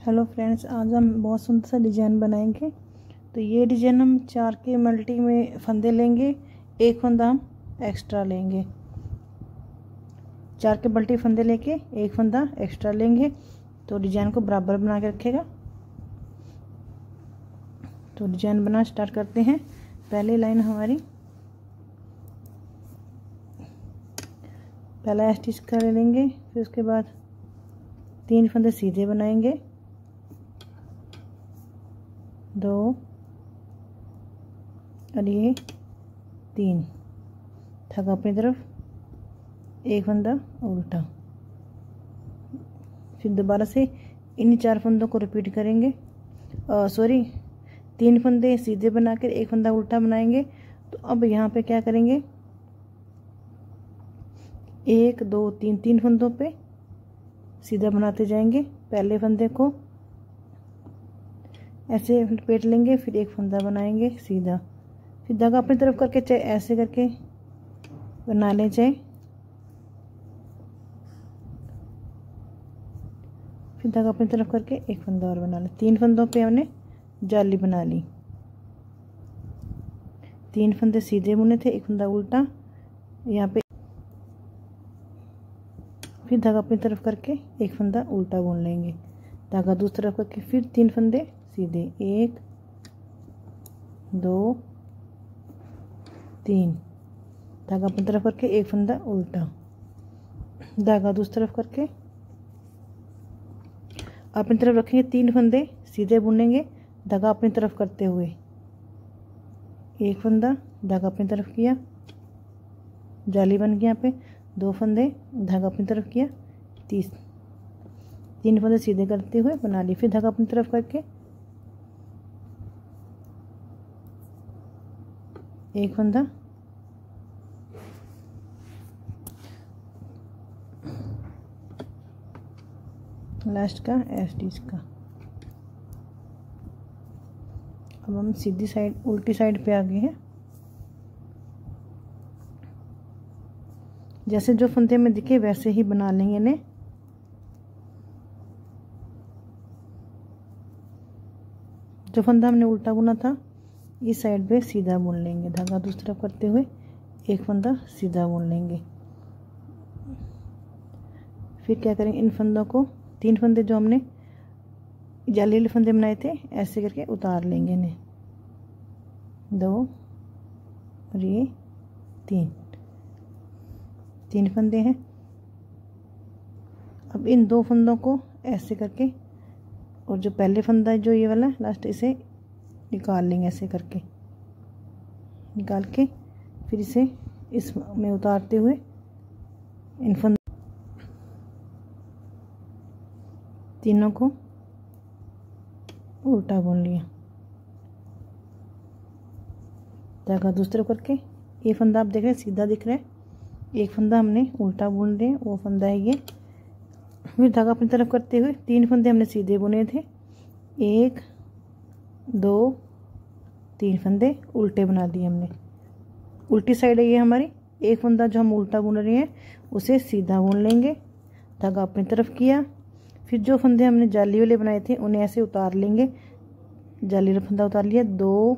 Hello friends, आज हम बहुत सुंदर सा डिज़ाइन बनाएंगे। तो ये डिज़ाइन हम 4 के मल्टी में फंदे लेंगे, एक फंदा हम एक्स्ट्रा लेंगे। 4 के मल्टी फंदे लेके एक फंदा एक्स्ट्रा लेंगे। तो डिज़ाइन को बराबर बना के रखेगा। तो डिज़ाइन बना स्टार्ट करते हैं। पहली लाइन हमारी पहला स्टिच कर लेंगे, फिर उसके बाद 3 फंदे सीधे बनाएंगे, 2 और ये 3, धागा अपनी तरफ, एक फंदा उल्टा। फिर दोबारा से इन 4 फंदों को रिपीट करेंगे। 3 फंदे सीधे बनाकर एक फंदा उल्टा बनाएंगे। तो अब यहाँ पे क्या करेंगे, 1 2 3 फंदों पे सीधा बनाते जाएंगे। पहले फंदे को ऐसे लपेट लेंगे, फिर एक फंदा बनाएंगे सीधा, फिर धागा अपनी तरफ करके चाहे ऐसे करके बना लें, चाहे फिर धागा अपनी तरफ करके एक फंदा और बना लें। 3 फंदों पे हमने जाली बना ली। 3 फंदे सीधे बुने थे, एक फंदा उल्टा यहाँ पे, फिर धागा अपनी तरफ करके एक फंदा उल्टा बुन लेंगे। धागा दूसरी तरफ करके फिर 3 फंदे सीधे, 1 2 3, धागा अपनी तरफ करके एक फंदा उल्टा, धागा दूसरी तरफ करके अपनी तरफ रखेंगे। 3 फंदे सीधे बुनेंगे, धागा अपनी तरफ करते हुए एक फंदा, धागा अपनी तरफ किया, जाली बन गई। यहाँ पे 2 फंदे, धागा अपनी तरफ किया, 3 फंदे सीधे करते हुए बना ली। फिर धागा अपनी तरफ करके एक फंदा, लास्ट का स्टिच का। अब हम सीधी साइड उल्टी साइड पे आ गए हैं। जैसे जो फंदे में दिखे वैसे ही बना लेंगे इन्हें। जो फंदा हमने उल्टा बुना था इस साइड पे सीधा बुन लेंगे, धागा दूसरी तरफ करते हुए एक फंदा सीधा बुन लेंगे। फिर क्या करेंगे, इन फंदों को 3 फंदे जो हमने जाली वाले फंदे बनाए थे ऐसे करके उतार लेंगे इन्हें, 2 और ये 3 फंदे हैं। अब इन 2 फंदों को ऐसे करके, और जो पहले फंदा है जो ये वाला लास्ट, इसे निकाल लेंगे। ऐसे करके निकाल के फिर इसे इसमें उतारते हुए इन फंदों तीनों को उल्टा बुन लिया। धागा दूसरी तरफ करके ये फंदा आप देख रहे हैं सीधा दिख रहा है, एक फंदा हमने उल्टा बुन रहे हैं, वो फंदा है ये। फिर धागा अपनी तरफ करते हुए 3 फंदे हमने सीधे बुने थे, 1 2 3 फंदे उल्टे बना दिए हमने। उल्टी साइड है ये हमारी। एक फंदा जो हम उल्टा बुन रहे हैं उसे सीधा बुन लेंगे, धागा अपनी तरफ किया। फिर जो फंदे हमने जाली वाले बनाए थे उन्हें ऐसे उतार लेंगे। जाली वाला फंदा उतार लिया, 2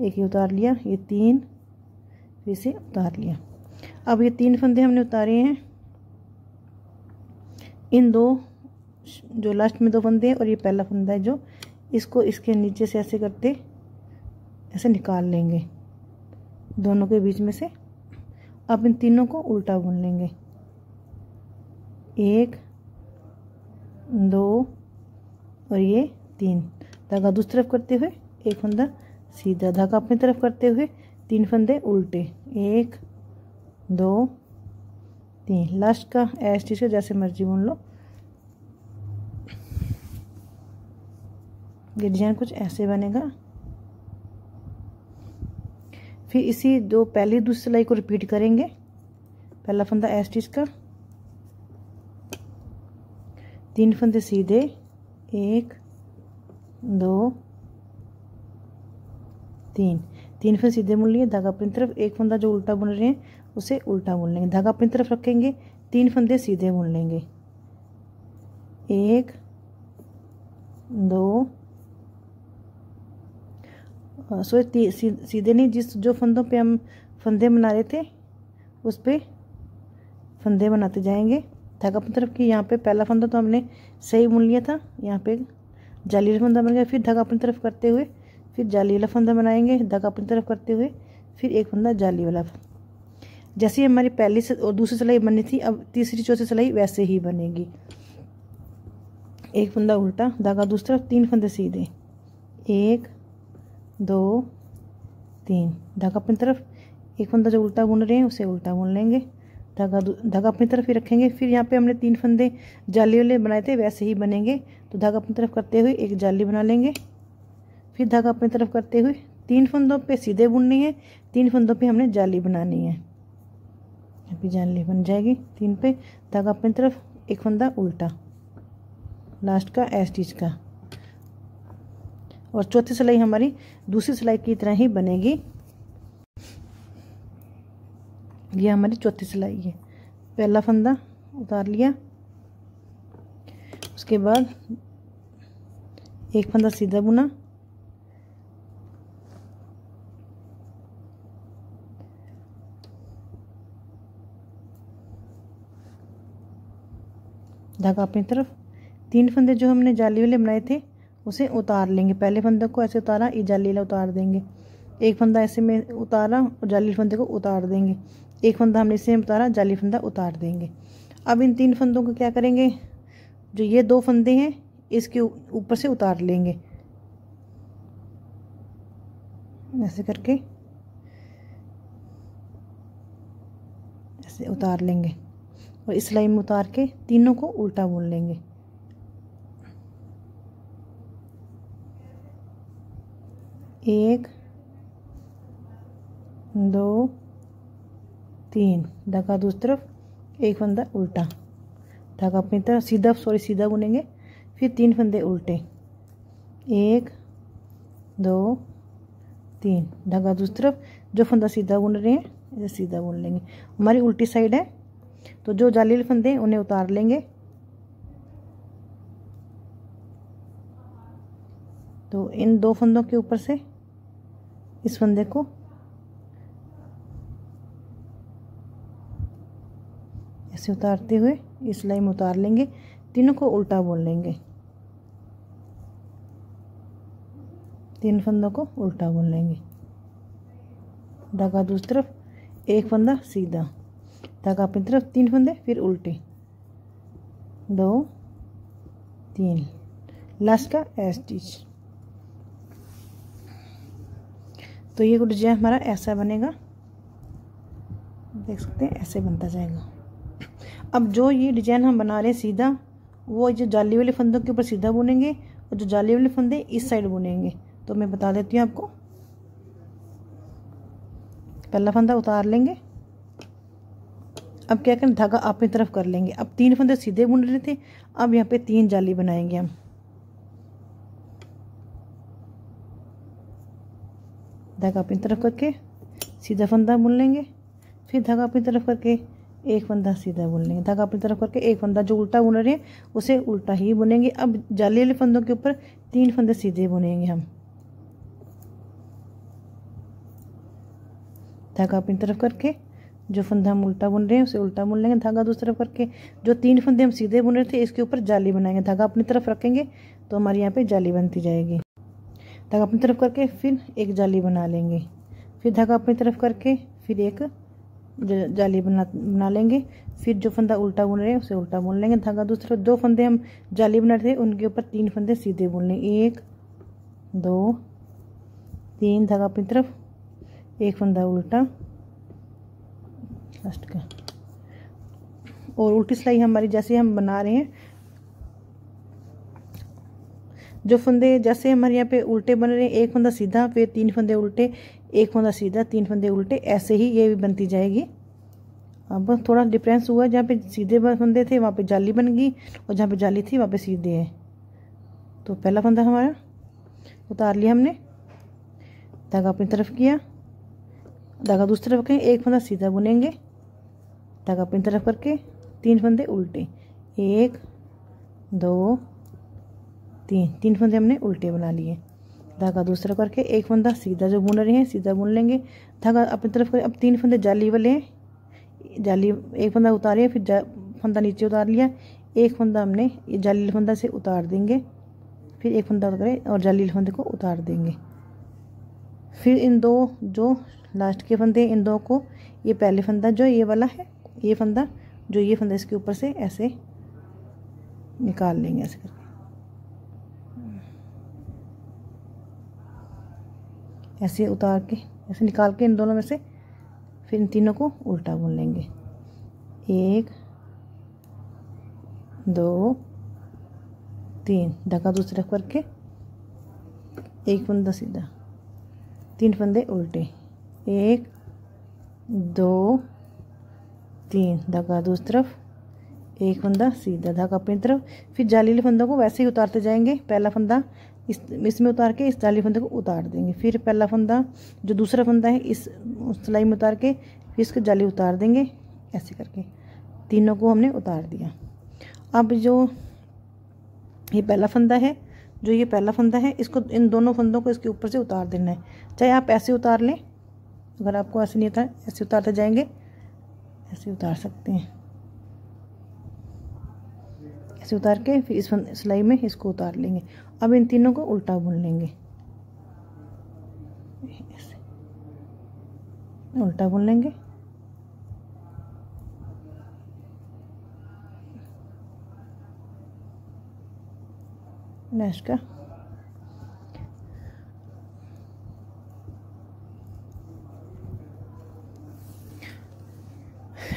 एक ही उतार लिया, ये 3 फिर इसे उतार लिया। अब ये 3 फंदे हमने उतारे हैं। इन 2 जो लास्ट में 2 फंदे हैं और ये पहला फंदा है जो, इसको इसके नीचे से ऐसे करते ऐसे निकाल लेंगे दोनों के बीच में से। अब इन तीनों को उल्टा बुन लेंगे, 1 2 और ये 3, धागा दूसरी तरफ करते हुए एक फंदा सीधा, धागा अपनी तरफ करते हुए 3 फंदे उल्टे, 1 2 3, लास्ट का स्टिच का जैसे मर्जी बुन लो। ये डिजाइन कुछ ऐसे बनेगा। फिर इसी पहली दूसरी सिलाई को रिपीट करेंगे। पहला फंदा स्टिच का, 3 फंदे सीधे, 1 2 3 फंदे सीधे बुन लिए, धागा अपनी तरफ, एक फंदा जो उल्टा बुन रहे हैं उसे उल्टा बुन लेंगे, धागा अपनी तरफ रखेंगे, 3 फंदे सीधे बुन लेंगे, 1 सॉरी सीधे नहीं, जिस जो फंदों पे हम फंदे बना रहे थे उस पे फंदे बनाते जाएंगे। धागा अपनी तरफ की, यहाँ पे पहला फंदा तो हमने सही बुन लिया था, यहाँ पे जाली वाला फंदा बन गया। फिर धागा अपनी तरफ करते हुए फिर जाली वाला फंदा बनाएंगे, धागा अपनी तरफ करते हुए फिर एक फंदा जाली वाला। जैसे हमारी पहली और दूसरी सिलाई बनी थी, अब तीसरी चौथी सिलाई वैसे ही बनेगी। एक फंदा उल्टा, धागा दूसरी तरफ, 3 फंदे सीधे, 1 2 3, धागा अपनी तरफ। एक फंदा जो उल्टा बुन रहे हैं उसे उल्टा बुन लेंगे, धागा अपनी तरफ ही रखेंगे। फिर यहाँ पे हमने 3 फंदे जाली वाले बनाए थे वैसे ही बनेंगे, तो धागा अपनी तरफ करते हुए एक जाली बना लेंगे। फिर धागा अपनी तरफ करते हुए 3 फंदों पे सीधे बुननी है, 3 फंदों पे हमने जाली बनानी है। अभी जाली बन जाएगी 3 पे, धागा अपनी तरफ, एक फंदा उल्टा, लास्ट का ए स्टिच का। और चौथी सिलाई हमारी दूसरी सिलाई की तरह ही बनेगी। ये हमारी चौथी सिलाई है। पहला फंदा उतार लिया, उसके बाद एक फंदा सीधा बुना, धागा अपनी तरफ। 3 फंदे जो हमने जाली वाले बनाए थे उसे उतार लेंगे। पहले फंदे को ऐसे उतारा, ये जाली वाला उतार देंगे। एक फंदा ऐसे में उतारा और जाली फंदे को उतार देंगे। एक फंदा हमने इसे उतारा, जाली फंदा उतार देंगे। अब इन 3 फंदों को क्या करेंगे, जो ये 2 फंदे हैं इसके ऊपर से उतार लेंगे, ऐसे करके ऐसे उतार लेंगे और इस लाइन में उतार के तीनों को उल्टा बुन लेंगे। एक 2 3, धागा दूसरी तरफ, एक फंदा उल्टा, धागा अपनी तरफ सीधा बुनेंगे। फिर 3 फंदे उल्टे, 1 2 3, धागा दूसरी तरफ। जो फंदा सीधा बुन रहे हैं इसे सीधा बुन लेंगे। हमारी उल्टी साइड है तो जो जाली वाले फंदे उन्हें उतार लेंगे। तो इन 2 फंदों के ऊपर से इस फंदे को ऐसे उतारते हुए इस लाइन में उतार लेंगे, तीनों को उल्टा बुन लेंगे। 3 फंदों को उल्टा बुन लेंगे, धागा दूसरी तरफ, एक फंदा सीधा, धागा अपनी तरफ, 3 फंदे फिर उल्टे, 2 3, लास्ट का ए स्टिच। तो ये डिजाइन हमारा ऐसा बनेगा, देख सकते हैं ऐसे बनता जाएगा। अब जो ये डिजाइन हम बना रहे हैं सीधा, वो जो जाली वाले फंदों के ऊपर सीधा बुनेंगे और जो जाली वाले फंदे इस साइड बुनेंगे। तो मैं बता देती हूँ आपको। पहला फंदा उतार लेंगे, अब क्या करें, धागा अपनी तरफ कर लेंगे। अब 3 फंदे सीधे बुन रहे थे, अब यहाँ पे 3 जाली बनाएंगे हम। धागा अपनी तरफ करके सीधा फंदा बुन लेंगे, फिर धागा अपनी तरफ करके एक फंदा सीधा बुन लेंगे, धागा अपनी तरफ करके एक फंदा जो उल्टा बुन रहे हैं उसे उल्टा ही बुनेंगे। अब जाली वाले फंदों के ऊपर 3 फंदे सीधे बुनेंगे हम, धागा अपनी तरफ करके जो फंदा हम उल्टा बुन रहे हैं उसे उल्टा बुन लेंगे, धागा दूसरी तरफ करके जो 3 फंदे हम सीधे बुन रहे थे इसके ऊपर जाली बनाएंगे, धागा अपनी तरफ रखेंगे तो हमारे यहाँ पे जाली बनती जाएगी। धागा अपनी तरफ करके फिर एक जाली बना लेंगे, फिर धागा अपनी तरफ करके फिर एक जाली बना लेंगे, फिर जो फंदा उल्टा बुन रहे हैं उसे उल्टा बुन लेंगे, धागा दूसरा। 2 फंदे हम जाली बना रहे थे उनके ऊपर 3 फंदे सीधे बुन लेंगे, 1 2 3, धागा अपनी तरफ, एक फंदा उल्टा लास्ट का। और उल्टी सिलाई हमारी जैसे हम बना रहे हैं, जो फंदे जैसे हमारे यहाँ पे उल्टे बन रहे हैं, एक फंदा सीधा फिर 3 फंदे उल्टे, एक फंदा सीधा 3 फंदे उल्टे, ऐसे ही ये भी बनती जाएगी। अब थोड़ा डिफरेंस हुआ, जहाँ पे सीधे फंदे थे वहाँ पे जाली बन गई और जहाँ पे जाली थी वहाँ पे सीधे है। तो पहला फंदा हमारा उतार लिया हमने, धागा अपनी तरफ किया, धागा दूसरी तरफ करें, एक फंदा सीधा बुनेंगे, धागा अपनी तरफ करके 3 फंदे उल्टे, 1 2 3 फंदे हमने उल्टे बना लिए। धागा दूसरा करके एक फंदा सीधा जो बुन रहे हैं सीधा बुन लेंगे, धागा अपनी तरफ करें। अब 3 फंदे जाली वाले हैं, जाली एक फंदा उतारिए, फिर फंदा नीचे उतार लिया, एक फंदा हमने ये जाली फंदा से उतार देंगे, फिर एक फंदा करें और जाली फंदे को उतार देंगे। फिर इन दो जो लास्ट के फंदे इन दो को, ये पहले फंदा जो ये वाला है, ये फंदा जो ये फंदा इसके ऊपर से ऐसे निकाल लेंगे, ऐसे करके ऐसे उतार के ऐसे निकाल के इन दोनों में से फिर इन तीनों को उल्टा बुन लेंगे। 1 2 3 धागा दूसरी तरफ करके एक फंदा सीधा, 3 फंदे उल्टे, 1 2 3 धागा दूसरी तरफ, एक फंदा सीधा, धागा अपनी तरफ। फिर जाली फंदों को वैसे ही उतारते जाएंगे, पहला फंदा इसमें उतार के इस जाली फंदे को उतार देंगे, फिर पहला फंदा जो दूसरा फंदा है इस सिलाई में उतार के फिर इसको जाली उतार देंगे, ऐसे करके तीनों को हमने उतार दिया। अब जो ये पहला फंदा है, जो ये पहला फंदा है, इसको इन दोनों फंदों को इसके ऊपर से उतार देना है। चाहे आप ऐसे उतार लें, अगर आपको ऐसे नहीं आता ऐसे उतारते जाएंगे, ऐसे उतार सकते हैं, ऐसे उतार के फिर इस सिलाई में इसको उतार लेंगे। अब इन तीनों को उल्टा बुन लेंगे, ऐसे उल्टा बुन लेंगे। नेक्स्ट का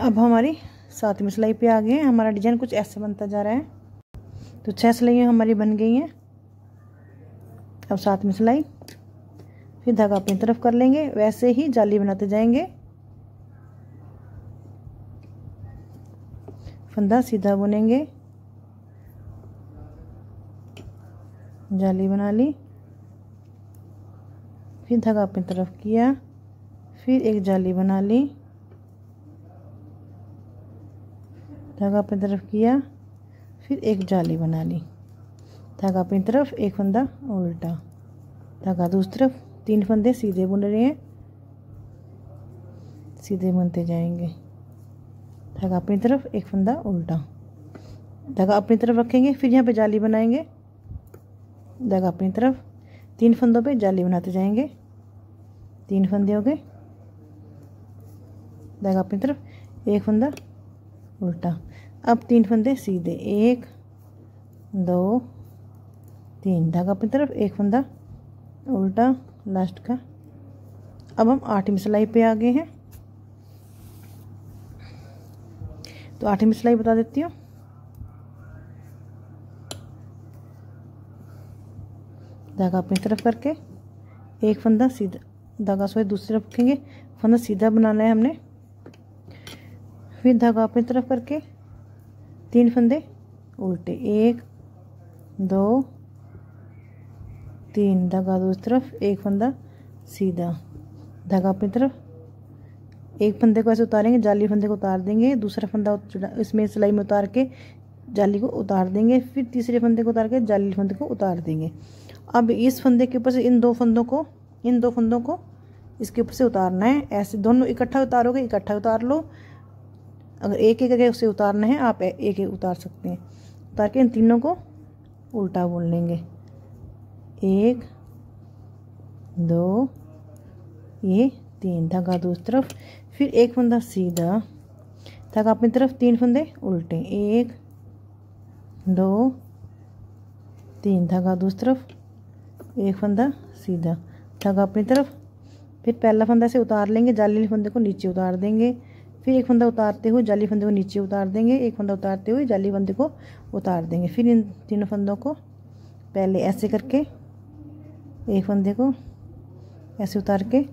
अब हमारी 7वीं सिलाई पे आ गए हैं। हमारा डिजाइन कुछ ऐसे बनता जा रहा है। तो 6 सिलाइयाँ हमारी बन गई हैं। अब 7वीं सिलाई, फिर धागा अपनी तरफ कर लेंगे, वैसे ही जाली बनाते जाएंगे, फंदा सीधा बुनेंगे, जाली बना ली, फिर धागा अपनी तरफ किया, फिर एक जाली बना ली, धागा अपनी तरफ किया, फिर एक जाली बना ली, धागा अपनी तरफ, एक फंदा उल्टा, धागा दूसरी तरफ, 3 फंदे सीधे बुन रहे हैं, सीधे बुनते जाएंगे, धागा अपनी तरफ, एक फंदा उल्टा, धागा अपनी तरफ रखेंगे, फिर यहाँ पे जाली बनाएंगे, धागा अपनी तरफ, 3 फंदों पे जाली बनाते जाएंगे, 3 फंदे हो गए, धागा अपनी तरफ, एक फंदा उल्टा। अब 3 फंदे सीधे, 1 2 3, धागा अपनी तरफ, एक फंदा उल्टा लास्ट का। अब हम 8वीं सिलाई पे आ गए हैं। तो 8वीं सिलाई बता देती हूँ। धागा अपनी तरफ करके एक फंदा सीधा, धागा सोए दूसरी तरफ रखेंगे, फंदा सीधा बनाना है हमने, फिर धागा अपनी तरफ करके 3 फंदे उल्टे, 1 2 3, धागा दूसरी तरफ, एक फंदा सीधा, धागा अपनी तरफ, एक फंदे को ऐसे उतारेंगे, जाली फंदे को उतार देंगे, दूसरा फंदा इसमें सिलाई में उतार के जाली को उतार देंगे, फिर तीसरे फंदे को उतार के जाली फंदे को उतार देंगे। अब इस फंदे के ऊपर से इन दो फंदों को इसके ऊपर से उतारना है। ऐसे दोनों इकट्ठा उतारोगे, इकट्ठा उतार लो, अगर एक एक करके उसे उतारना है आप एक एक उतार सकते हैं। उतार के इन तीनों को उल्टा बुन लेंगे, 1 2 ये 3, धागा दूसरी तरफ, फिर एक फंदा सीधा, धागा अपनी तरफ, 3 फंदे उल्टे, 1 2 3, धागा दूसरी तरफ, एक फंदा सीधा, धागा अपनी तरफ, फिर पहला फंदा से उतार लेंगे, जाली फंदे को नीचे उतार देंगे, फिर एक फंदा उतारते हुए जाली फंदे को नीचे उतार देंगे, एक फंदा उतारते हुए जाली फंदे को उतार देंगे। फिर इन तीनों फंदों को पहले ऐसे करके एक फंदे को ऐसे उतार के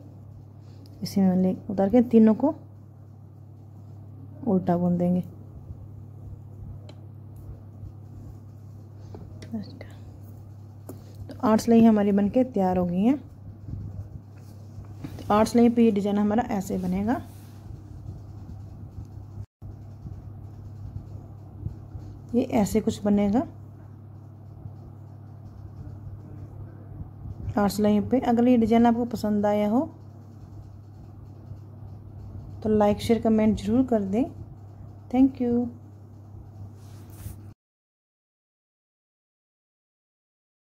इसी में उतार के तीनों को उल्टा बुन देंगे। तो 8 सिलाई हमारी बनके तैयार हो गई हैं। तो 8 सिलाई पे ये डिजाइन हमारा ऐसे बनेगा। ये ऐसे कुछ बनेगा। 8 सिलाइयों पे। अगर ये डिज़ाइन आपको पसंद आया हो तो लाइक शेयर कमेंट ज़रूर कर दें। Thank you.